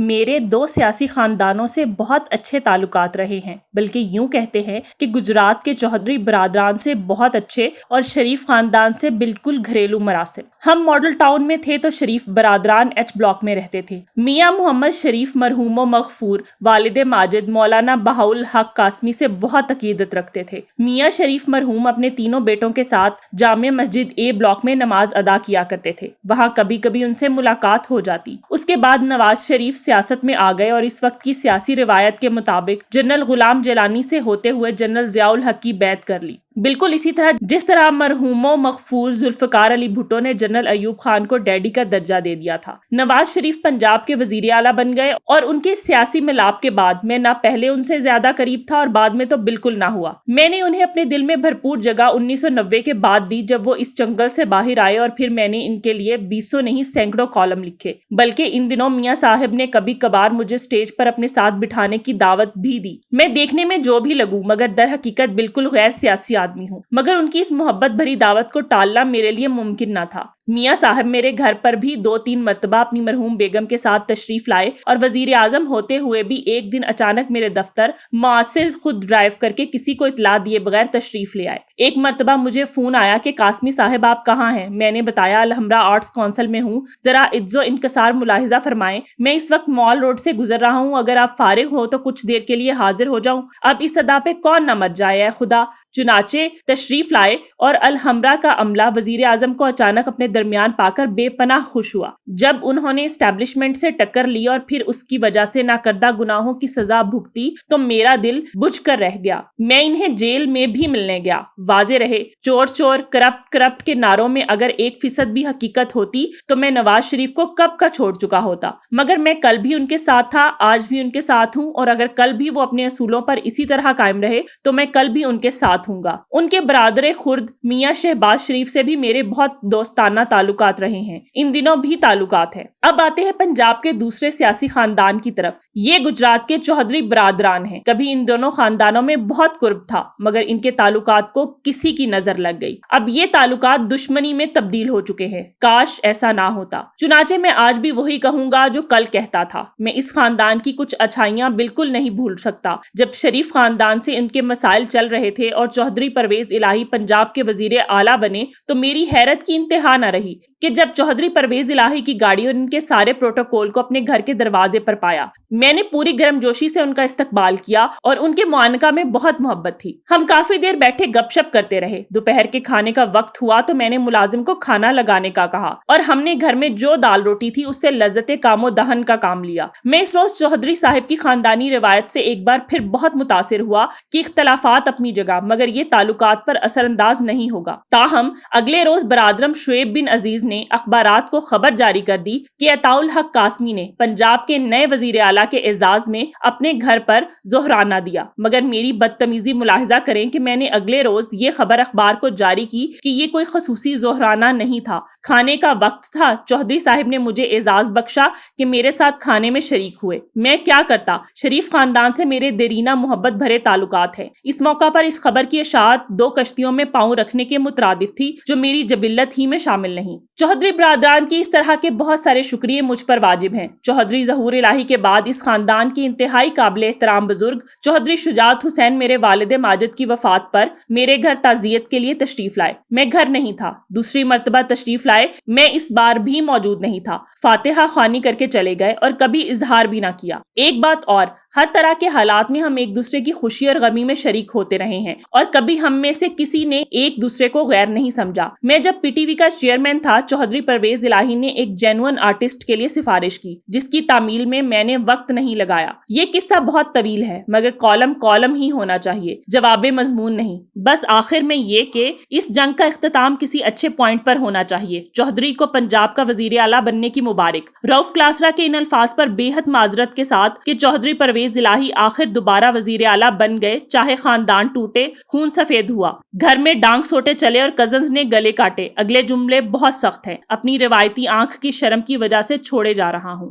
میرے 2 سیاسی خاندانوں سے بہت اچھے تعلقات رہے ہیں، بلکہ یوں کہتے ہیں کہ گجرات کے چودھری برادران سے بہت اچھے اور شریف خاندان سے بالکل گھریلو مراسم۔ ہم ماڈل ٹاؤن میں تھے تو شریف برادران ایچ بلاک میں رہتے تھے۔ میاں محمد شریف مرحوم و مغفور والد ماجد مولانا بہاءالحق قاسمی سے بہت عقیدت رکھتے تھے۔ میاں شریف مرحوم اپنے تینوں بیٹوں کے ساتھ جامع مسجد اے بلاک میں نماز ادا کیا کرتے تھے، وہاں کبھی کبھی ان سے ملاقات ہو جاتی۔ اس کے بعد نواز شریف سیاست میں آ گئے اور اس وقت کی سیاسی روایت کے مطابق جنرل غلام جیلانی سے ہوتے ہوئے جنرل ضیاء الحق کی بیعت کر لی، بالکل اسی طرح جس طرح مرحوم و مغفور ذوالفقار علی بھٹو نے جنرل ایوب خان کو ڈیڈی کا درجہ دے دیا تھا۔ نواز شریف پنجاب کے وزیر اعلیٰ بن گئے اور ان کے سیاسی ملاپ کے بعد میں نہ پہلے ان سے زیادہ قریب تھا اور بعد میں تو بالکل نہ ہوا۔ میں نے انہیں اپنے دل میں بھرپور جگہ 1990 کے بعد دی، جب وہ اس چنگل سے باہر آئے، اور پھر میں نے ان کے لیے 200 نہیں سینکڑوں کالم لکھے، بلکہ ان دنوں میاں صاحب نے کبھی کبھار مجھے سٹیج پر اپنے ساتھ بٹھانے کی دعوت بھی دی۔ میں دیکھنے میں جو بھی لگوں مگر در حقیقت بالکل غیر سیاسی آدمی ہوں، مگر ان کی اس محبت بھری دعوت کو ٹالنا میرے لیے ممکن نہ تھا۔ میاں صاحب میرے گھر پر بھی 2-3 مرتبہ اپنی مرحوم بیگم کے ساتھ تشریف لائے، اور وزیر اعظم ہوتے ہوئے بھی ایک دن اچانک میرے دفتر معاصر خود ڈرائیو کر کے کسی کو اطلاع دیے بغیر تشریف لے آئے۔ ایک مرتبہ مجھے فون آیا کہ قاسمی صاحب آپ کہاں ہیں؟ میں نے بتایا الحمرا آرٹس کونسل میں ہوں، ذرا عجز و انکسار ملاحظہ فرمائیں، میں اس وقت مال روڈ سے گزر رہا ہوں، اگر آپ فارغ ہو تو کچھ دیر کے لیے حاضر ہو جاؤں۔ اب اس ادا پہ کون نہ مر جائے اے خدا۔ چنانچہ تشریف لائے اور الحمرا کا عملہ وزیر اعظم کو اچانک اپنے درمیان پا کر بے پناہ خوش ہوا۔ جب انہوں نے اسٹیبلشمنٹ سے ٹکر لی اور پھر اس کی وجہ سے ناکردہ گناہوں کی سزا بھگتی تو میرا دل بجھ کر رہ گیا۔ میں انہیں جیل میں بھی ملنے گیا۔ واضح رہے، چور چور، کرپٹ کے نعروں میں اگر 1% بھی حقیقت ہوتی تو میں نواز شریف کو کب کا چھوڑ چکا ہوتا، مگر میں کل بھی ان کے ساتھ تھا، آج بھی ان کے ساتھ ہوں، اور اگر کل بھی وہ اپنے اصولوں پر اسی طرح قائم رہے تو میں کل بھی ان کے ساتھ ہوں گا۔ ان کے برادر خرد میاں شہباز شریف سے بھی میرے بہت دوستانہ تعلقات رہے ہیں، ان دنوں بھی تعلقات ہیں۔ اب آتے ہیں پنجاب کے دوسرے سیاسی خاندان کی طرف۔ یہ گجرات کے چودھری برادران ہیں۔ کبھی ان دونوں خاندانوں میں بہت قرب تھا، مگر ان کے تعلقات کو کسی کی نظر لگ گئی۔ اب یہ تعلقات دشمنی میں تبدیل ہو چکے ہیں۔ کاش ایسا نہ ہوتا۔ چنانچہ میں آج بھی وہی کہوں گا جو کل کہتا تھا۔ میں اس خاندان کی کچھ اچھائیاں بالکل نہیں بھول سکتا۔ جب شریف خاندان سے ان کے مسائل چل رہے تھے اور چودھری پرویز الہی پنجاب کے وزیر اعلیٰ بنے تو میری حیرت کی انتہا نہ رہی کہ جب چودھری پرویز الہی کی گاڑی اور ان کے سارے پروٹوکول کو اپنے گھر کے دروازے پر پایا۔ میں نے پوری گرم جوشی سے ان کا استقبال کیا اور ان کے معانقہ میں بہت محبت تھی۔ ہم کافی دیر بیٹھے گپ شپ کرتے رہے۔ دوپہر کے کھانے کا وقت ہوا تو میں نے ملازم کو کھانا لگانے کا کہا اور ہم نے گھر میں جو دال روٹی تھی اس سے لذت کام و دہن کا کام لیا۔ میں اس روز چودھری صاحب کی خاندانی روایت سے ایک بار پھر بہت متاثر ہوا کہ اختلافات اپنی جگہ مگر یہ تعلقات پر اثر انداز نہیں ہوگا۔ تاہم اگلے روز برادرم شعیب بن عزیز نے اخبارات کو خبر جاری کر دی کہ عطاء الحق قاسمی نے پنجاب کے نئے وزیر اعلیٰ کے اعزاز میں اپنے گھر پر ظہرانہ دیا، مگر میری بدتمیزی ملاحظہ کریں کہ میں نے اگلے روز یہ خبر اخبار کو جاری کی کہ یہ کوئی خصوصی ظہرانہ نہیں تھا، کھانے کا وقت تھا، چودھری صاحب نے مجھے اعزاز بخشا کہ میرے ساتھ کھانے میں شریک ہوئے۔ میں کیا کرتا، شریف خاندان سے میرے دیرینہ محبت بھرے تعلقات ہیں۔ اس موقع پر اس خبر کی اشاعت 2 کشتیوں میں پاؤں رکھنے کے مترادف تھی جو میری جبلت ہی میں شامل نہیں۔ چودھری برادران کی اس طرح کے بہت سارے شکریہ مجھ پر واجب ہیں۔ چودھری ظہور الہی کے بعد اس خاندان کے انتہائی قابل احترام بزرگ چودھری شجاعت حسین میرے والد ماجد کی وفات پر میرے گھر تعزیت کے لیے تشریف لائے۔ میں گھر نہیں تھا، دوسری مرتبہ تشریف لائے، میں اس بار بھی موجود نہیں تھا، فاتحہ خوانی کر کے چلے گئے اور کبھی اظہار بھی نہ کیا۔ ایک بات اور، ہر طرح کے حالات میں ہم ایک دوسرے کی خوشی اور غمی میں شریک ہوتے رہے ہیں اور کبھی ہم میں سے کسی نے ایک دوسرے کو غیر نہیں سمجھا۔ میں جب پی ٹی وی کا چیئرمین تھا، چودھری پرویز الہی نے ایک جینوئن آرٹسٹ کے لیے سفارش کی جس کی تعمیل میں نے وقت نہیں لگایا۔ یہ قصہ بہت طویل ہے مگر کالم ہی ہونا چاہیے، جواب مضمون نہیں۔ بس آخر میں یہ کہ اس جنگ کا اختتام کسی اچھے پوائنٹ پر ہونا چاہیے۔ چودھری کو پنجاب کا وزیر اعلیٰ بننے کی مبارک۔ رؤف کلاسرا کے ان الفاظ پر بے حد معذرت کے ساتھ کہ چودھری پرویز الہی آخر دوبارہ وزیر اعلیٰ بن گئے، چاہے خاندان ٹوٹے، خون سفید ہوا، گھر میں ڈانگ سوٹے چلے اور کزنز نے گلے کاٹے۔ اگلے جملے بہت سخت ہیں، اپنی روایتی آنکھ کی شرم کی وجہ سے چھوڑے جا رہا ہوں۔